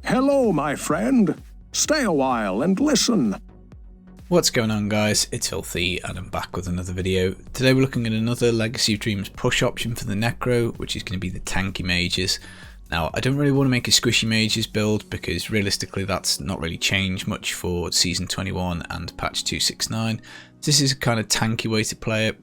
Hello, my friend. Stay a while and listen. What's going on, guys? It's Filthy and I'm back with another video. Today we're looking at another Legacy of Dreams push option for the Necro, which is going to be the Tanky mages. Now, I don't really want to make a squishy mages build because realistically that's not really changed much for Season 21 and patch 269. This is a kind of tanky way to play it.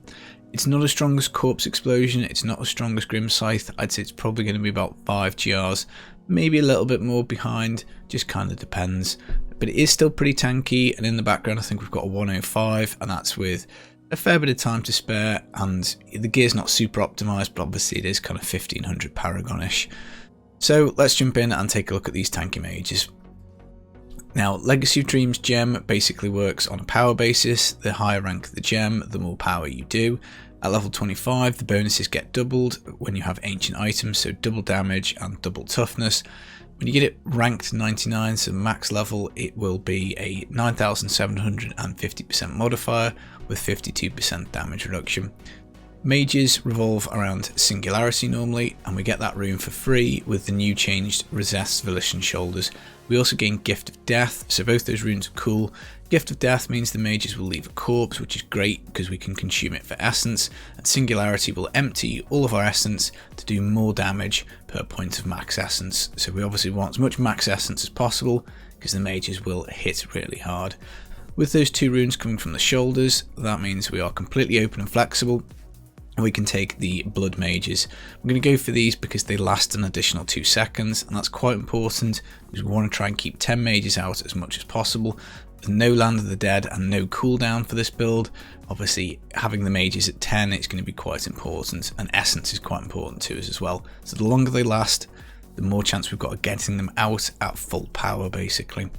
It's not as strong as Corpse Explosion, it's not as strong as Grim Scythe. I'd say it's probably going to be about 5 GRs, maybe a little bit more behind, just kind of depends. But it is still pretty tanky, and in the background I think we've got a 105, and that's with a fair bit of time to spare, and the gear's not super optimised, but obviously it is kind of 1500 Paragon-ish. So let's jump in and take a look at these tanky mages. Now, Legacy of Dreams gem basically works on a power basis. The higher rank the gem, the more power you do. At level 25, the bonuses get doubled when you have ancient items, so double damage and double toughness. When you get it ranked 99, so max level, it will be a 9750% modifier with 52% damage reduction. Mages revolve around Singularity normally, and we get that rune for free with the new changed Resist's Volition shoulders. We also gain Gift of Death, so both those runes are cool. Gift of Death means the mages will leave a corpse, which is great because we can consume it for essence, and Singularity will empty all of our essence to do more damage per point of max essence. So we obviously want as much max essence as possible because the mages will hit really hard. With those two runes coming from the shoulders, that means we are completely open and flexible. We can take the blood mages. We're going to go for these because they last an additional 2 seconds, and that's quite important because we want to try and keep 10 mages out as much as possible. There's no Land of the Dead and no cooldown for this build. Obviously having the mages at 10 is going to be quite important, and essence is quite important to us as well. So the longer they last, the more chance we've got of getting them out at full power basically.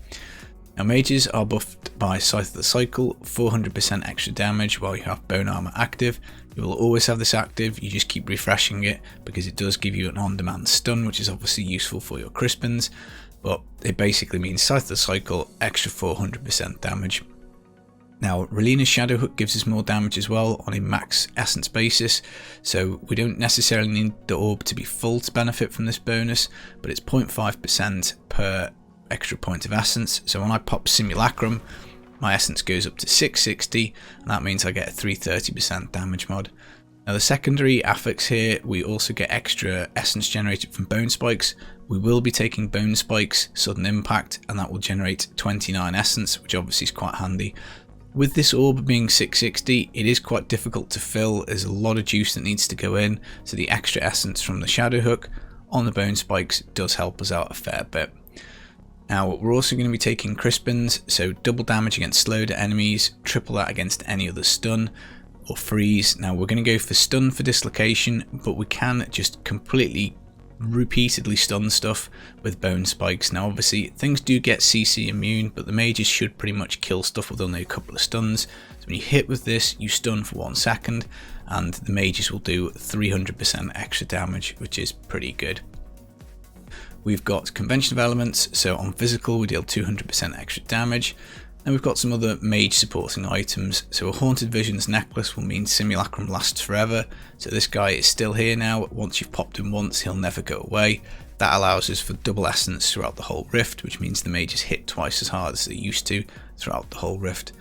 Now, mages are buffed by Scythe of the Cycle, 400% extra damage while you have Bone Armor active. You will always have this active, you just keep refreshing it because it does give you an on-demand stun, which is obviously useful for your Crispins, but it basically means Scythe of the Cycle, extra 400% damage. Now, Relina's Shadow Hook gives us more damage as well on a max essence basis, so we don't necessarily need the orb to be full to benefit from this bonus, but it's 0.5% per extra point of essence. So when I pop Simulacrum, my essence goes up to 660, and that means I get a 330% damage mod. Now, the secondary affix here, we also get extra essence generated from Bone Spikes. We will be taking Bone Spikes Sudden Impact, and that will generate 29 essence, which obviously is quite handy. With this orb being 660, it is quite difficult to fill. There's a lot of juice that needs to go in, so the extra essence from the Shadow Hook on the Bone Spikes does help us out a fair bit. Now, we're also going to be taking Crispins, so double damage against slowed enemies, triple that against any other stun or freeze. Now, we're going to go for stun for dislocation, but we can just completely repeatedly stun stuff with Bone Spikes. Now, obviously, things do get CC immune, but the mages should pretty much kill stuff with only a couple of stuns. So when you hit with this, you stun for 1 second, and the mages will do 300% extra damage, which is pretty good. We've got Convention of Elements, so on physical we deal 200% extra damage. And we've got some other mage supporting items, so a Haunted Visions necklace will mean Simulacrum lasts forever, so this guy is still here now. Once you've popped him once, he'll never go away. That allows us for double essence throughout the whole rift, which means the mages hit twice as hard as they used to throughout the whole rift.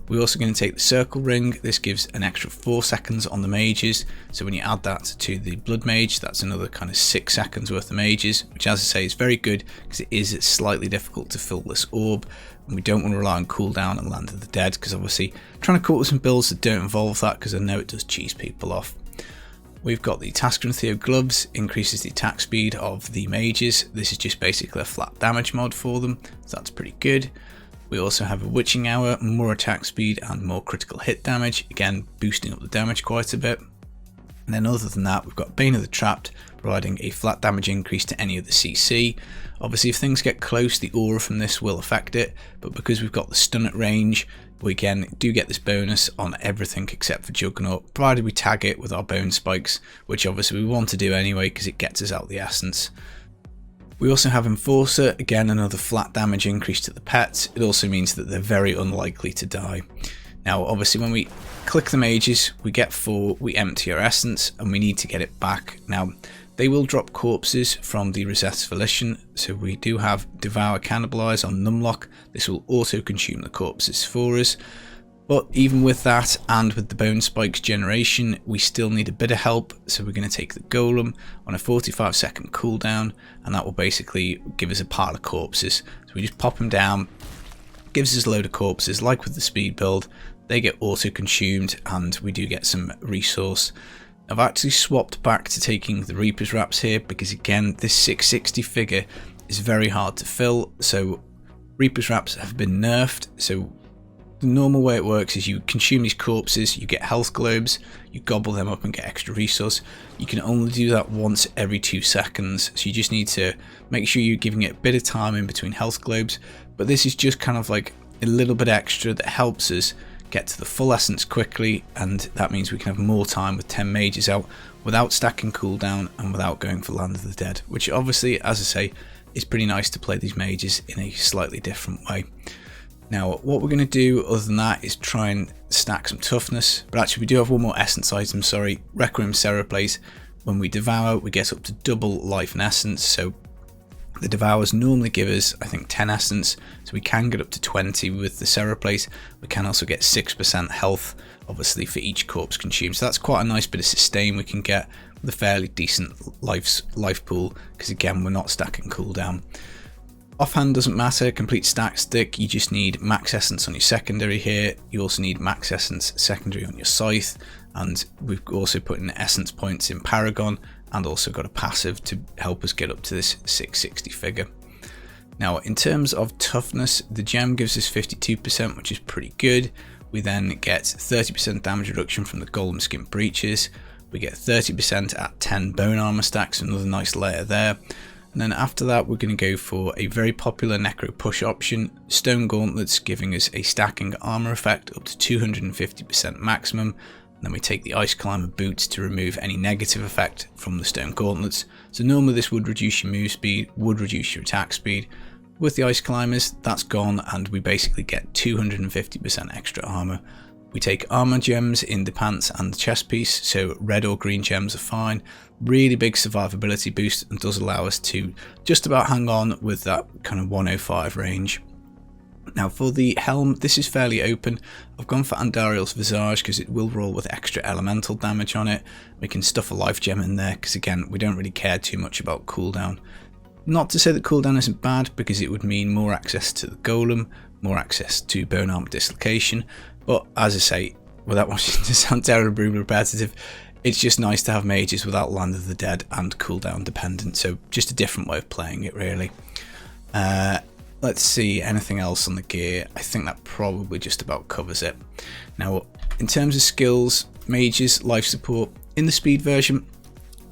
We're also going to take the Circle Ring. This gives an extra 4 seconds on the mages, so when you add that to the Blood Mage, that's another kind of 6 seconds worth of mages, which, as I say, is very good because it is slightly difficult to fill this orb, and we don't want to rely on cooldown and Land of the Dead because obviously trying to call some builds that don't involve that, because I know it does cheese people off. We've got the Tasker and Theo gloves, increases the attack speed of the mages. This is just basically a flat damage mod for them, so that's pretty good. We also have a Witching Hour, more attack speed and more critical hit damage, again boosting up the damage quite a bit. And then other than that, we've got Bane of the Trapped, providing a flat damage increase to any of the CC. Obviously if things get close, the aura from this will affect it, but because we've got the stun at range, we again do get this bonus on everything except for Juggernaut, provided we tag it with our Bone Spikes, which obviously we want to do anyway because it gets us out the essence. We also have Enforcer, again another flat damage increase to the pets. It also means that they're very unlikely to die. Now obviously when we click the mages, we get 4, we empty our essence and we need to get it back. Now They will drop corpses from the Rosette's Volition, so we do have Devour Cannibalise on Numlock. This will auto consume the corpses for us. But even with that, and with the Bone Spikes generation, we still need a bit of help, so we're going to take the Golem on a 45-second cooldown, and that will basically give us a pile of corpses. So we just pop them down, gives us a load of corpses, like with the speed build. They get auto-consumed, and we do get some resource. I've actually swapped back to taking the Reaper's Wraps here, because again, this 660 figure is very hard to fill, so Reaper's Wraps have been nerfed, so the normal way it works is you consume these corpses, you get health globes, you gobble them up and get extra resource. You can only do that once every 2 seconds, so you just need to make sure you're giving it a bit of time in between health globes. But this is just kind of like a little bit extra that helps us get to the full essence quickly, and that means we can have more time with 10 mages out without stacking cooldown and without going for Land of the Dead, which obviously, as I say, is pretty nice to play these mages in a slightly different way. Now, what we're going to do other than that is try and stack some toughness, but actually we do have one more essence item, sorry, Requiem Seraplace. When we devour, we get up to double life and essence, so the devours normally give us, I think, 10 essence, so we can get up to 20 with the Seraplace. We can also get 6% health, obviously, for each corpse consumed, so that's quite a nice bit of sustain we can get with a fairly decent life pool, because again, we're not stacking cooldown. Offhand doesn't matter, complete stack stick, you just need max essence on your secondary here, you also need max essence secondary on your scythe, and we've also put in essence points in Paragon, and also got a passive to help us get up to this 660 figure. Now, in terms of toughness, the gem gives us 52%, which is pretty good. We then get 30% damage reduction from the Golem Skin Breaches, we get 30% at 10 bone armor stacks, another nice layer there. And then after that, we're going to go for a very popular Necro push option, Stone Gauntlets, giving us a stacking armor effect up to 250% maximum. And then we take the Ice Climber boots to remove any negative effect from the Stone Gauntlets. So normally this would reduce your move speed, would reduce your attack speed. With the Ice Climbers, that's gone, and we basically get 250% extra armor. We take armor gems in the pants and the chest piece, so red or green gems are fine. Really big survivability boost, and does allow us to just about hang on with that kind of 105 range. Now for the helm, this is fairly open. I've gone for Andariel's Visage because it will roll with extra elemental damage on it. We can stuff a life gem in there because again, we don't really care too much about cooldown. Not to say that cooldown isn't bad, because it would mean more access to the golem, more access to bone armor dislocation, but as I say, without wanting to sound terribly repetitive, it's just nice to have mages without Land of the Dead and cooldown dependent, so just a different way of playing it really. Let's see, anything else on the gear? I think that probably just about covers it. Now, in terms of skills, mages, life support, in the speed version,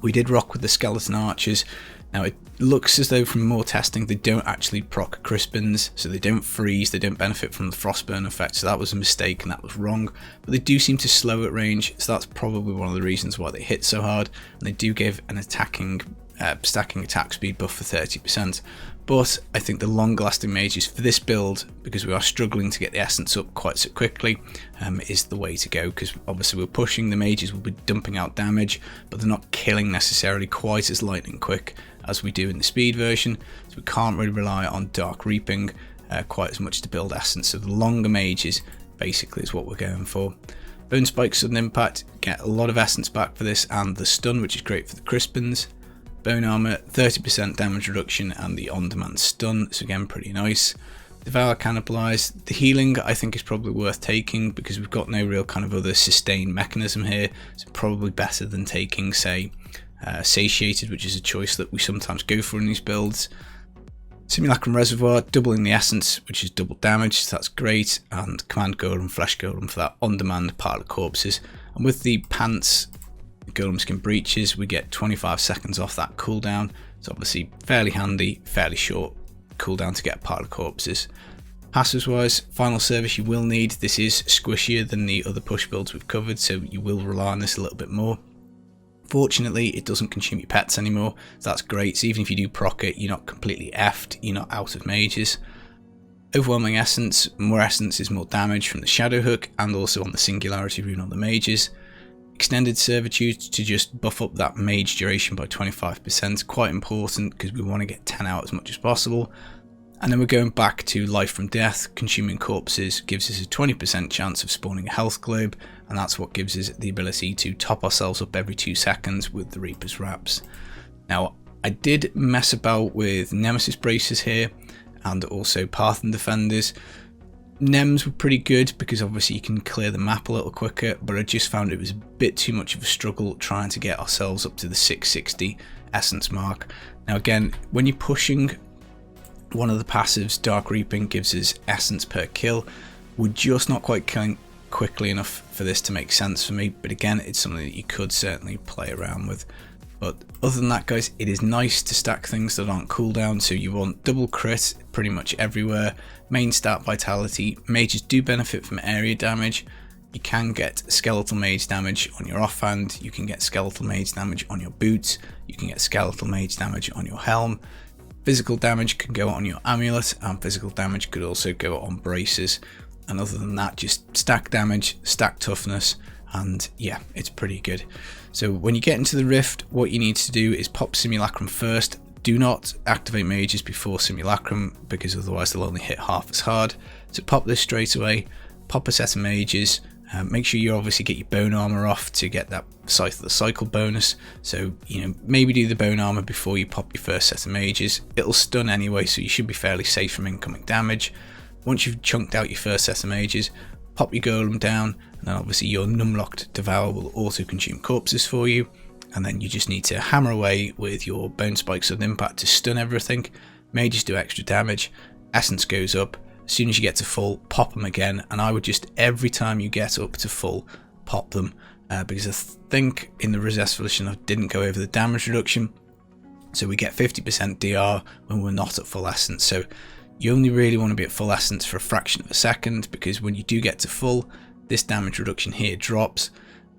we did rock with the skeleton archers. Now it looks as though from more testing they don't actually proc Crispins, so they don't freeze, they don't benefit from the Frostburn effect, so that was a mistake and that was wrong. But they do seem to slow at range, so that's probably one of the reasons why they hit so hard, and they do give an stacking attack speed buff for 30%. But I think the longer lasting mages for this build, because we are struggling to get the essence up quite so quickly, is the way to go, because obviously we're pushing, the mages will be dumping out damage, but they're not killing necessarily quite as lightning quick as we do in the speed version, so we can't really rely on Dark Reaping quite as much to build essence. So the longer mages basically is what we're going for. Bone Spike Sudden Impact, get a lot of essence back for this, and the stun, which is great for the Crispins. Bone Armor, 30% damage reduction and the on-demand stun, so again pretty nice. Devour Cannibalize, the healing I think is probably worth taking because we've got no real kind of other sustain mechanism here, so probably better than taking, say, Satiated, which is a choice that we sometimes go for in these builds. Simulacrum Reservoir, doubling the essence, which is double damage, so that's great, and Command Golem, Flesh Golem for that on-demand pile of corpses. And with the pants, Golem Skin Breaches, we get 25 seconds off that cooldown, so obviously fairly handy, fairly short cooldown to get a pile of corpses. Passives wise, Final Service you will need, this is squishier than the other push builds we've covered, so you will rely on this a little bit more. Fortunately, it doesn't consume your pets anymore, so that's great, so even if you do proc it, you're not completely effed, you're not out of mages. Overwhelming Essence, more essence is more damage from the Shadow Hook, and also on the Singularity rune on the mages. extended servitude to just buff up that mage duration by 25%, quite important because we want to get 10 out as much as possible. And then we're going back to life from death. Consuming corpses gives us a 20% chance of spawning a health globe, and that's what gives us the ability to top ourselves up every 2 seconds with the Reaper's Wraps. Now, I did mess about with Nemesis Braces here and also Parthen Defenders. Nems were pretty good because obviously you can clear the map a little quicker, but I just found it was a bit too much of a struggle trying to get ourselves up to the 660 essence mark. Now again, when you're pushing one of the passives, Dark Reaping, gives us essence per kill. We're just not quite killing quickly enough for this to make sense for me, but again, it's something that you could certainly play around with. But other than that, guys, it is nice to stack things that aren't cooldown. So you want double crit pretty much everywhere, main stat vitality. Mages do benefit from area damage. You can get skeletal mage damage on your offhand, you can get skeletal mage damage on your boots, you can get skeletal mage damage on your helm. Physical damage can go on your amulet, and physical damage could also go on braces. And other than that, just stack damage, stack toughness, and yeah, it's pretty good. So when you get into the rift, what you need to do is pop Simulacrum first. Do not activate mages before Simulacrum, because otherwise they'll only hit half as hard. So pop this straight away, pop a set of mages. Make sure you obviously get your bone armor off to get that Scythe of the Cycle bonus. So, you know, maybe do the bone armor before you pop your first set of mages. It'll stun anyway, so you should be fairly safe from incoming damage. Once you've chunked out your first set of mages, pop your golem down, and then obviously your numlocked Devour will auto consume corpses for you. And then you just need to hammer away with your bone spikes of impact to stun everything. Mages do extra damage, essence goes up. As soon as you get to full, pop them again, and I would just, every time you get up to full, pop them, because I think in the Resistful Edition I didn't go over the damage reduction, so we get 50% DR when we're not at full essence. So you only really want to be at full essence for a fraction of a second, because when you do get to full, this damage reduction here drops.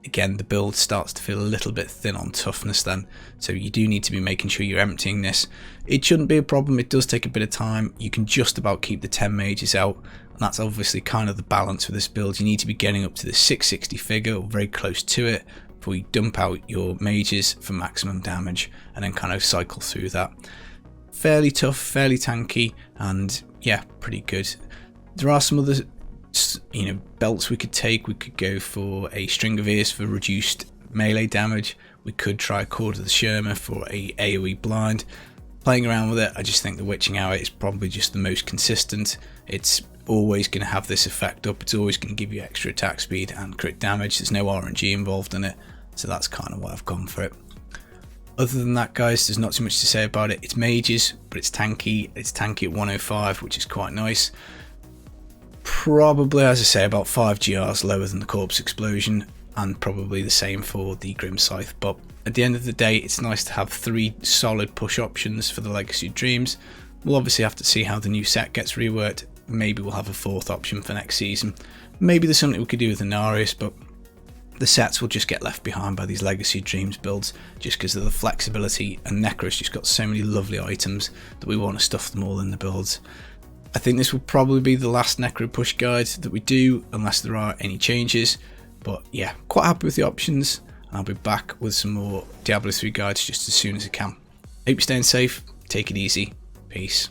Again, the build starts to feel a little bit thin on toughness then, so you do need to be making sure you're emptying this. It shouldn't be a problem, it does take a bit of time. You can just about keep the 10 mages out, and that's obviously kind of the balance for this build. You need to be getting up to the 660 figure, or very close to it, before you dump out your mages for maximum damage, and then kind of cycle through that. Fairly tough, fairly tanky, and yeah, pretty good. There are some other, you know, belts we could take. We could go for a String of Ears for reduced melee damage. We could try a Cord of the Sherma for a AoE blind. Playing around with it, I just think the Witching Hour is probably just the most consistent. It's always going to have this effect up. It's always going to give you extra attack speed and crit damage. There's no RNG involved in it, so that's kind of why I've gone for it. Other than that, guys, there's not too much to say about it. It's mages, but it's tanky. It's tanky at 105, which is quite nice. Probably, as I say, about 5 GRs lower than the Corpse Explosion, and probably the same for the Grim Scythe. But at the end of the day, it's nice to have 3 solid push options for the Legacy Dreams. We'll obviously have to see how the new set gets reworked. Maybe we'll have a 4th option for next season. Maybe there's something we could do with Inarius, but the sets will just get left behind by these Legacy Dreams builds just because of the flexibility, and Necro's just got so many lovely items that we want to stuff them all in the builds. I think this will probably be the last Necro push guide that we do, unless there are any changes. But yeah, quite happy with the options, and I'll be back with some more Diablo 3 guides just as soon as I can. Hope you're staying safe, take it easy, peace.